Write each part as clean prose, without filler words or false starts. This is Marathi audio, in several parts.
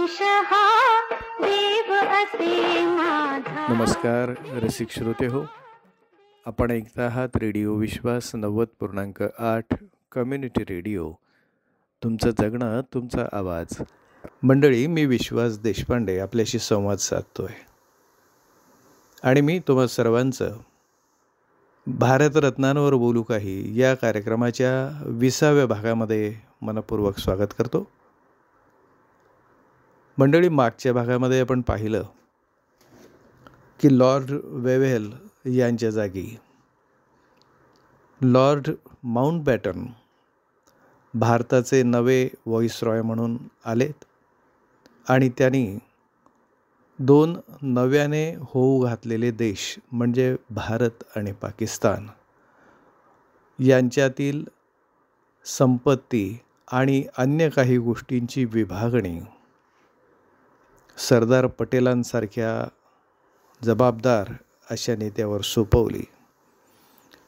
ईश हा देव असे माझा. नमस्कार रसिक श्रोते हो, आपण ऐकता आहात रेडिओ विश्वास 90.8 कम्युनिटी रेडिओ. तुमचं जगणं तुमचा आवाज. मंडळी, मी विश्वास देशपांडे आपल्याशी संवाद साधतोय आणि मी तुम्हा सर्वांचं भारतरत्नांवर बोलू काही या कार्यक्रमाच्या 20व्या भागामध्ये मनपूर्वक स्वागत करतो. मंडळी, मागच्या भागामध्ये आपण पाहिलं की लॉर्ड वेव्हेल यांच्या जागी लॉर्ड माउंटबॅटन भारताचे नवे व्हॉइसरॉय म्हणून आलेत आणि त्यांनी दोन नव्याने होऊ घातलेले देश म्हणजे भारत आणि पाकिस्तान यांच्यातील संपत्ती आणि अन्य काही गोष्टींची विभागणी सरदार पटेलांसारख्या जबाबदार अशा नेत्यावर सोपवली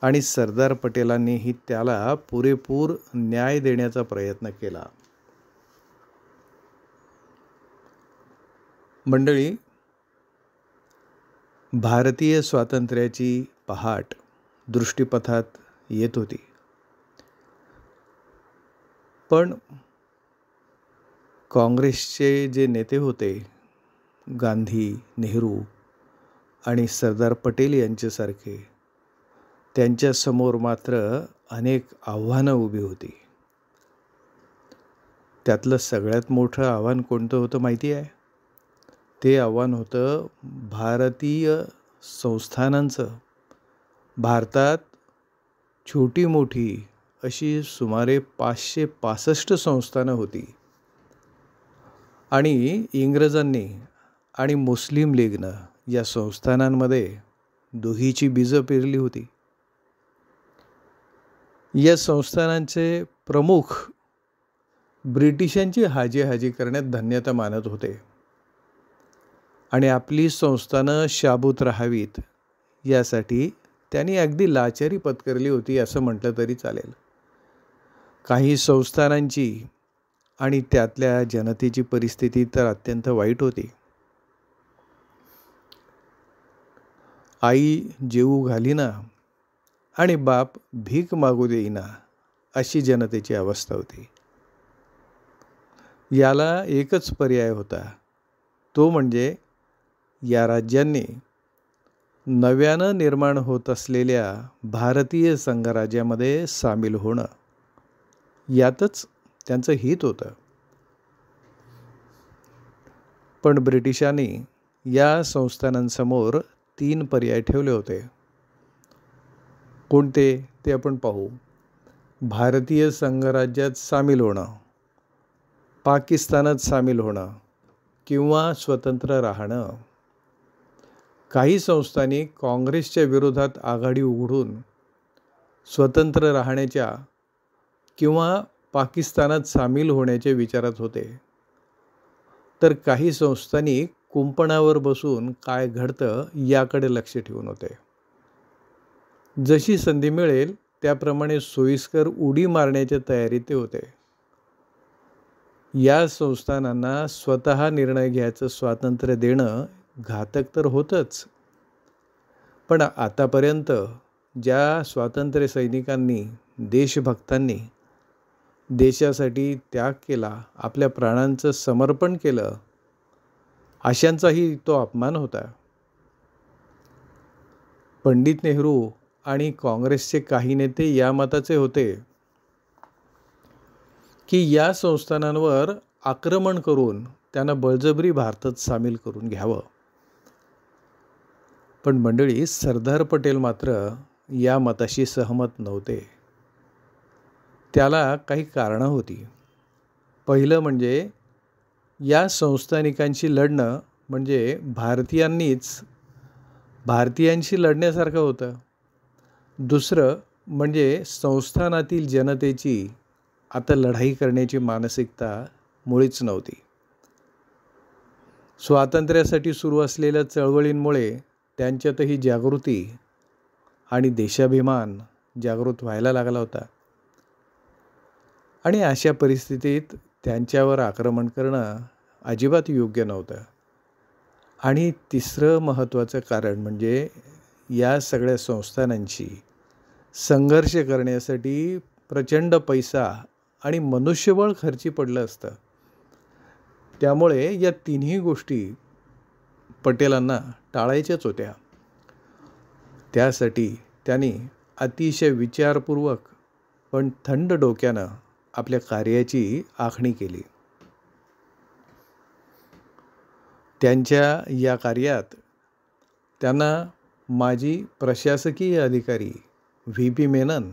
आणि सरदार पटेलांनीही त्याला पुरेपूर न्याय देण्याचा प्रयत्न केला. मंडळी, भारतीय स्वातंत्र्याची पहाट दृष्टीपथात येत होती, पण काँग्रेसचे जे नेते होते गांधी, नेहरू आणि सरदार पटेल यांच्यासारखे, त्यांच्यासमोर मात्र अनेक आव्हानं उभी होती. त्यातलं सगळ्यात मोठं आव्हान कोणतं होतं माहिती आहे? ते आव्हान होतं भारतीय संस्थानांचं. भारतात छोटी मोठी अशी सुमारे 565 संस्थानं होती आणि इंग्रजांनी आणि मुस्लिम लीगनं या संस्थानांमध्ये दुहीची बीजं पेरली होती. या संस्थानांचे प्रमुख ब्रिटिशांची हाजी करण्यात धन्यता मानत होते आणि आपली संस्थानं शाबूत राहावीत यासाठी त्यांनी अगदी लाचारी पत्करली होती असं म्हटलं तरी चालेल. काही संस्थानांची आणि त्यातल्या जनतेची परिस्थिती तर अत्यंत वाईट होती. आई जेवू घालीना आणि बाप भीक मागू देईना अशी जनतेची अवस्था होती. याला एकच पर्याय होता, तो म्हणजे या राज्यांनी नव्यानं निर्माण होत असलेल्या भारतीय संघराज्यामध्ये सामील होणं. यातच त्यांचं हित होतं. पण ब्रिटिशांनी या संस्थानांसमोर 3 पर्याय ठेवले होते. कोणते ते आपण पाहू. भारतीय संघराज्यात सामील होणं, पाकिस्तानात सामील होणं किंवा स्वतंत्र राहणं. काही संस्थांनी काँग्रेसच्या विरोधात आघाडी उघडून स्वतंत्र राहण्याच्या किंवा पाकिस्तानात सामील होण्याच्या विचारात होते, तर काही संस्थांनी कुंपणावर बसून काय घडतं याकडे लक्ष ठेवून होते. जशी संधी मिळेल त्याप्रमाणे सोयीस्कर उडी मारण्याच्या तयारीत ते होते. या संस्थानांना स्वतः निर्णय घ्यायचं स्वातंत्र्य देणं घातक तर होतंच, पण आतापर्यंत ज्या स्वातंत्र्य सैनिकांनी, देशभक्तांनी देशासाठी त्याग केला, आपल्या प्राणांचं समर्पण केलं, अशांचाही तो अपमान होता. पंडित नेहरू आणि काँग्रेसचे काही नेते या मताचे होते की या संस्थानांवर आक्रमण करून त्यांना बळजबरी भारतात सामील करून घ्यावं. पण मंडळी, सरदार पटेल मात्र या मताशी सहमत नव्हते. त्याला काही कारणं होती. पहिलं म्हणजे या संस्थानिकांशी लढणं म्हणजे भारतीयांशी लढण्यासारखं होतं. दुसरं म्हणजे संस्थानातील जनतेची आता लढाई करण्याची मानसिकता मुळीच नव्हती. स्वातंत्र्यासाठी सुरू असलेल्या चळवळींमुळे त्यांच्यातही जागृती आणि देशाभिमान जागृत व्हायला लागला होता. आणि अशा परिस्थितीत त्यांच्यावर आक्रमण करणं अजिबात योग्य नव्हतं. आणि तिसरं महत्त्वाचं कारण म्हणजे या सगळ्या संस्थानांची संघर्ष करण्यासाठी प्रचंड पैसा आणि मनुष्यबळ खर्ची पडलं असतं. त्यामुळे या तिन्ही गोष्टी पटेलांना टाळायच्याच होत्या. त्यासाठी त्यांनी अतिशय विचारपूर्वक पण थंड डोक्यानं आपल्या कार्याची आखणी केली. त्यांच्या या कार्यात त्यांना माजी प्रशासकीय अधिकारी व्ही.पी. मेनन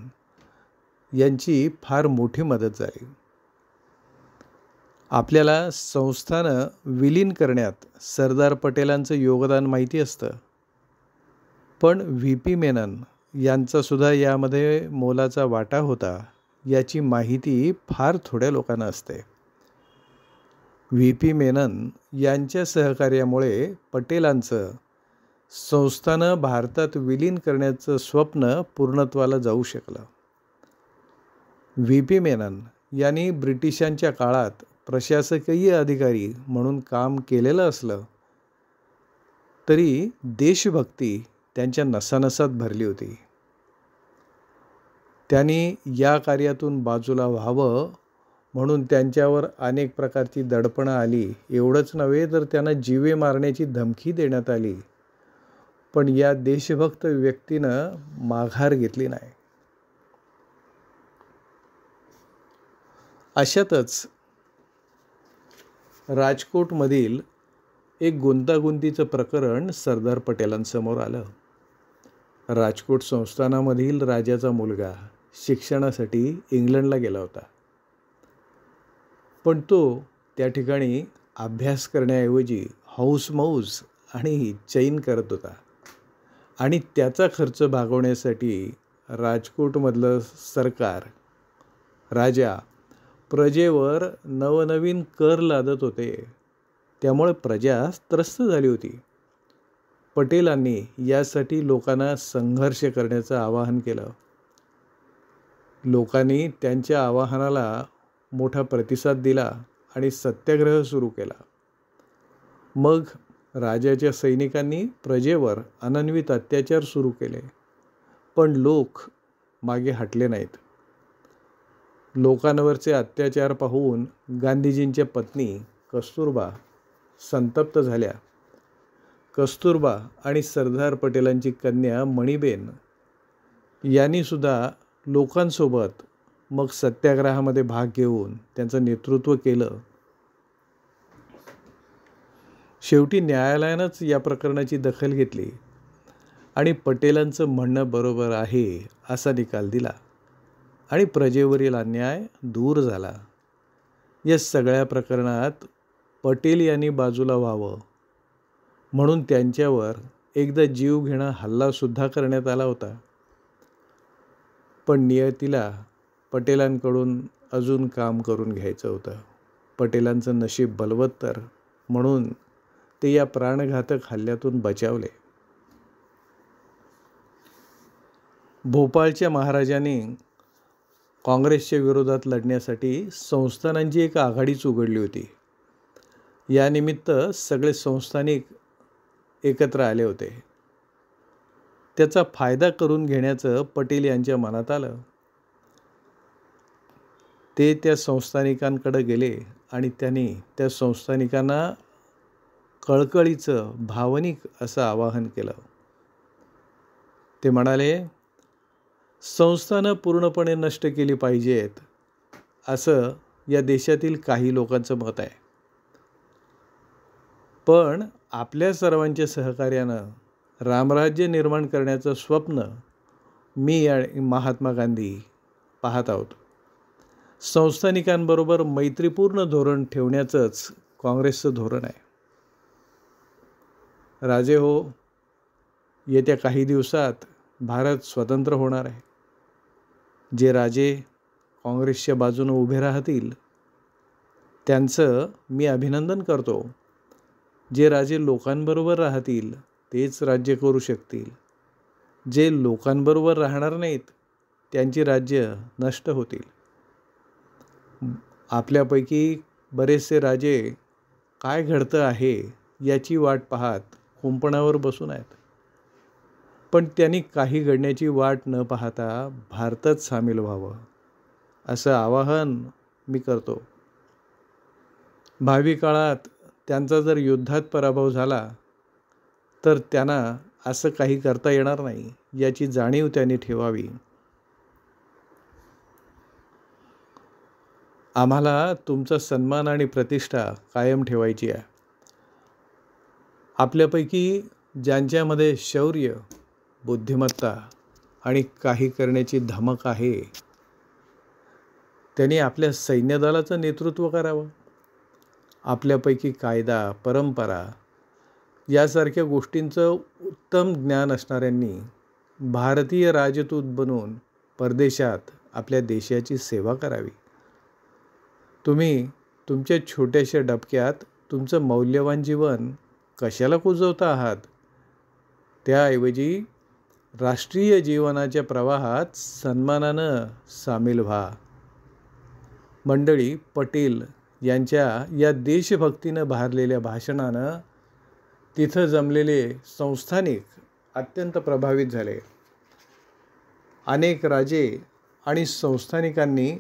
यांची फार मोठी मदत झाली. आपल्याला संस्थानं विलीन करण्यात सरदार पटेलांचं योगदान माहिती असतं, पण व्ही.पी. मेनन यांचासुद्धा यामध्ये मोलाचा वाटा होता याची माहिती फार थोड्या लोकांना असते. व्ही.पी. मेनन यांच्या सहकार्यामुळे पटेलांचं संस्थानं भारतात विलीन करण्याचं स्वप्न पूर्णत्वाला जाऊ शकलं. व्ही.पी. मेनन यांनी ब्रिटिशांच्या काळात प्रशासकीय अधिकारी म्हणून काम केलेलं असलं तरी देशभक्ती त्यांच्या नसानसात भरली होती. त्यांनी या कार्यातून बाजूला व्हावं म्हणून त्यांच्यावर अनेक प्रकारची दडपणं आली. एवढंच नव्हे तर त्यांना जीवे मारण्याची धमकी देण्यात आली. पण या देशभक्त व्यक्तीनं माघार घेतली नाही. अशातच राजकोटमधील एक गुंतागुंतीचं प्रकरण सरदार पटेलांसमोर आलं. राजकोट संस्थानामधील राजाचा मुलगा शिक्षणासाठी इंग्लंडला गेला होता. पण तो त्या ठिकाणी अभ्यास करण्याऐवजी हौसमौज आणि चैन करत होता. आणि त्याचा खर्च भागवण्यासाठी राजकोटमधलं सरकार, राजा प्रजेवर नवनवीन कर लादत होते. त्यामुळे प्रजा त्रस्त झाली होती. पटेलांनी यासाठी लोकांना संघर्ष करण्याचं आवाहन केलं. लोकांनी त्यांच्या आवाहनाला मोठा प्रतिसाद दिला आणि सत्याग्रह सुरू केला. मग राजाच्या सैनिकांनी प्रजेवर अनन्वित अत्याचार सुरू केले. पण लोक मागे हटले नाहीत. लोकांवरचे अत्याचार पाहून गांधीजींच्या पत्नी कस्तुरबा संतप्त झाल्या. कस्तुरबा आणि सरदार पटेलांची कन्या मणीबेन यांनीसुद्धा लोकांसोबत मग सत्याग्रहामध्ये भाग घेऊन त्यांचं नेतृत्व केलं. शेवटी न्यायालयानंच या प्रकरणाची दखल घेतली आणि पटेलांचं म्हणणं बरोबर आहे असा निकाल दिला आणि प्रजेवरील अन्याय दूर झाला. या सगळ्या प्रकरणात पटेल यांनी बाजूला व्हावं म्हणून त्यांच्यावर एकदा जीवघेणा हल्लासुद्धा करण्यात आला होता. पण नियतीला पटेलांकडून अजून काम करून घ्यायचं होतं. पटेलांचं नशीब बलवत्तर म्हणून ते या प्राणघातक हल्ल्यातून बचावले. भोपाळच्या महाराजांनी काँग्रेसच्या विरोधात लढण्यासाठी संस्थानांची एक आघाडीच उघडली होती. यानिमित्त सगळे संस्थानिक एकत्र आले होते. त्याचा फायदा करून घेण्याचं पटेल यांच्या मनात आलं. ते त्या संस्थानिकांकडे गेले आणि त्यांनी त्या संस्थानिकांना कळकळीचं भावनिक असं आवाहन केलं. ते म्हणाले, संस्थानं पूर्णपणे नष्ट केली पाहिजेत असं या देशातील काही लोकांचं मत आहे. पण आपल्या सर्वांच्या सहकार्यानं रामराज्य निर्माण करण्याचं स्वप्न मी आणि महात्मा गांधी पाहत आहोत. संस्थानिकांबरोबर मैत्रीपूर्ण धोरण ठेवण्याचंच काँग्रेसचं धोरण आहे. राजे हो, येत्या काही दिवसात भारत स्वतंत्र होणार आहे. जे राजे काँग्रेसच्या बाजूने उभे राहतील त्यांचं मी अभिनंदन करतो. जे राजे लोकांबरोबर राहतील तेच राज्य करू शकतील. जे लोकांबरोबर राहणार नाहीत त्यांची राज्य नष्ट होतील. आपल्यापैकी बरेचसे राजे काय घडतं आहे याची वाट पाहत कुंपणावर बसून आहेत. पण त्यांनी काही घडण्याची वाट न पाहता भारतात सामील व्हावं असं आवाहन मी करतो. भावी काळात त्यांचा जर युद्धात पराभव झाला तर त्यांना असं काही करता येणार नाही याची जाणीव त्यांनी ठेवावी. आम्हाला तुमचा सन्मान आणि प्रतिष्ठा कायम ठेवायची आहे. आपल्यापैकी ज्यांच्यामध्ये शौर्य, बुद्धिमत्ता आणि काही करण्याची धमक आहे त्यांनी आपल्या सैन्यदलाचं नेतृत्व करावं. आपल्यापैकी कायदा, परंपरा यासारख्या गोष्टींचं उत्तम ज्ञान असणाऱ्यांनी भारतीय राजदूत बनून परदेशात आपल्या देशाची सेवा करावी. तुम्ही तुमच्या छोट्याशा डबक्यात तुमचं मौल्यवान जीवन कशाला कुजवता आहात? त्याऐवजी राष्ट्रीय जीवनाच्या प्रवाहात सन्मानानं सामील व्हा. मंडळी, पटेल यांच्या या देशभक्तीनं भारलेल्या भाषणानं तिथं जमलेले संस्थानिक अत्यंत प्रभावित झाले. अनेक राजे आणि संस्थानिकांनी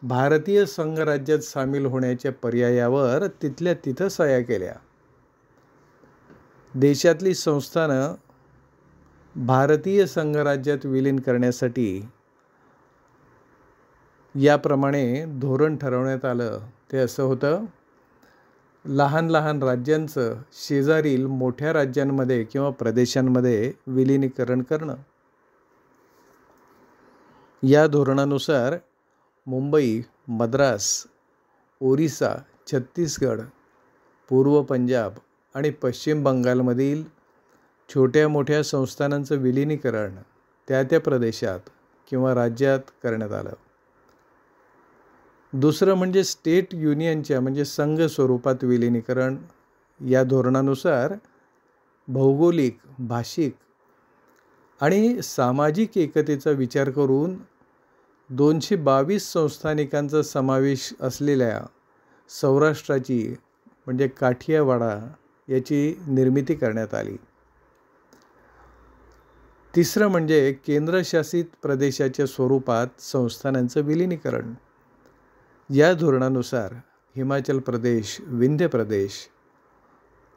भारतीय संघराज्यात सामील होण्याच्या पर्यायावर तिथल्या तिथं सह्या केल्या. देशातली संस्थानं भारतीय संघराज्यात विलीन करण्यासाठी याप्रमाणे धोरण ठरवण्यात आलं. ते असं होतं, लहान लहान राज्यांचं शेजारील मोठ्या राज्यांमध्ये किंवा प्रदेशांमध्ये विलिनीकरण करणं. या धोरणानुसार मुंबई, मद्रास, ओरिसा, छत्तीसगड, पूर्व पंजाब आणि पश्चिम बंगालमधील छोट्या मोठ्या संस्थानांचं विलिनीकरण त्या त्या प्रदेशात किंवा राज्यात करण्यात आलं. दुसरं म्हणजे स्टेट युनियनच्या म्हणजे संघ स्वरूपात विलिनीकरण. या धोरणानुसार भौगोलिक, भाषिक आणि सामाजिक एकतेचा विचार करून 222 संस्थानिकांचा समावेश असलेल्या सौराष्ट्राची म्हणजे काठियावाडा याची निर्मिती करण्यात आली. तिसरं म्हणजे केंद्रशासित प्रदेशाच्या स्वरूपात संस्थानांचं विलिनीकरण. या धोरणानुसार हिमाचल प्रदेश, विंध्य प्रदेश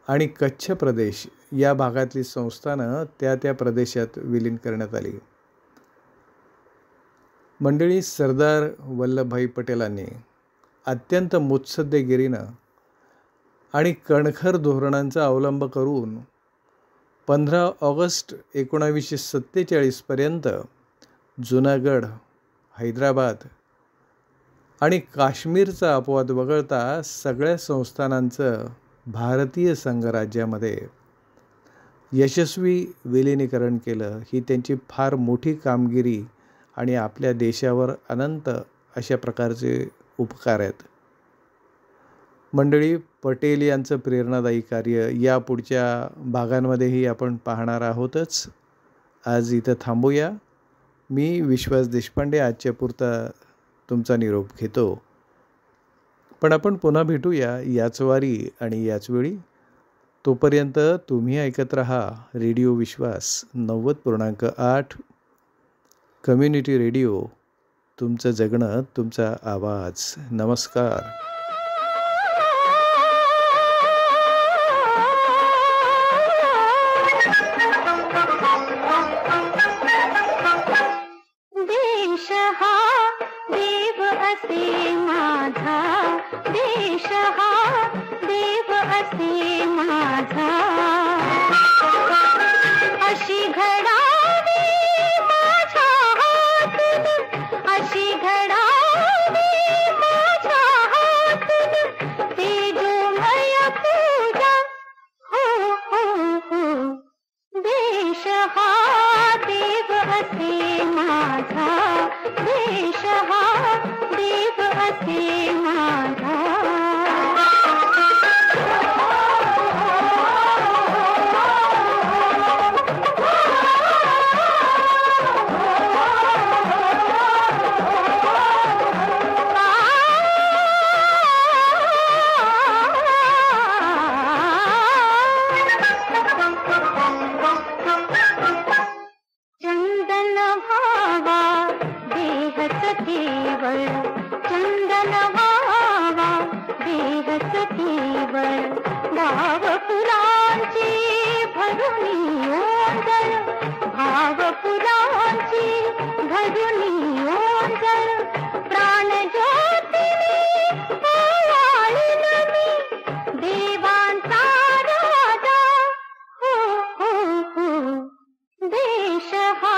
आणि कच्छ प्रदेश या भागातली संस्थानं त्या त्या प्रदेशात विलीन करण्यात आली. मंडळी, सरदार वल्लभभाई पटेलांनी अत्यंत मुत्सद्देगिरीनं आणि कणखर धोरणांचा अवलंब करून 15 ऑगस्ट 1947 पर्यंत जुनागड, हैदराबाद आणि काश्मीरचा अपवाद वगळता सगळ्या संस्थानांचं भारतीय संघराज्यामध्ये यशस्वी विलिनीकरण केलं. ही त्यांची फार मोठी कामगिरी आणि आपल्या देशावर अनंत अशा प्रकारचे उपकार आहेत. मंडळी, पटेल यांचं प्रेरणादायी कार्य या पुढच्या भागांमध्येही आपण पाहणार आहोतच. आज इथं थांबूया. मी विश्वास देशपांडे आजच्या पुरता तुमचा निरोप घेतो. पण आपण पुन्हा भेटूया याच वारी आणि याच वेळी. तोपर्यंत तुम्ही ऐकत रहा रेडिओ विश्वास 90.8 कम्युनिटी रेडिओ. तुमचं जगणं, तुमचा आवाज. नमस्कार. देश हा देव असे माझा, देश हा देव असे माझा. अशी घडावी माझ्या हातून, अशी घडावी माझ्या हातून तेजोमय पूजा. हो हो हो. देश हा देव असे माझा, देश हा देव असे माझा. केवळ भाव फुलांची भरुनी ओंजळ, भाव फुलांची भरुनी ओंजळ, प्राण ज्योतीने ओवाळीन मी देवांचा राजा. हो हो हो, देश हा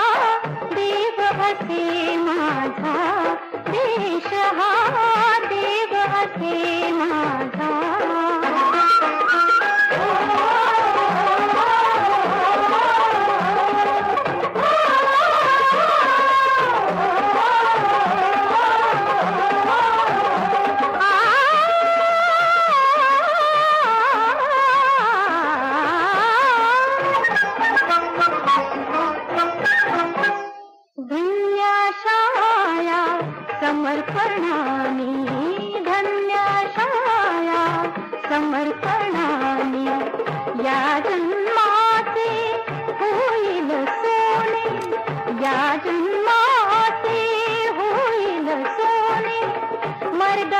देव असे माझा, देश हा देव असे माझा. धन्याशाया समर्पणाने, धन्याशाया समर्पणाने, या जन्माचे होईल सोने, या जन्माचे होईल सोने. मर्द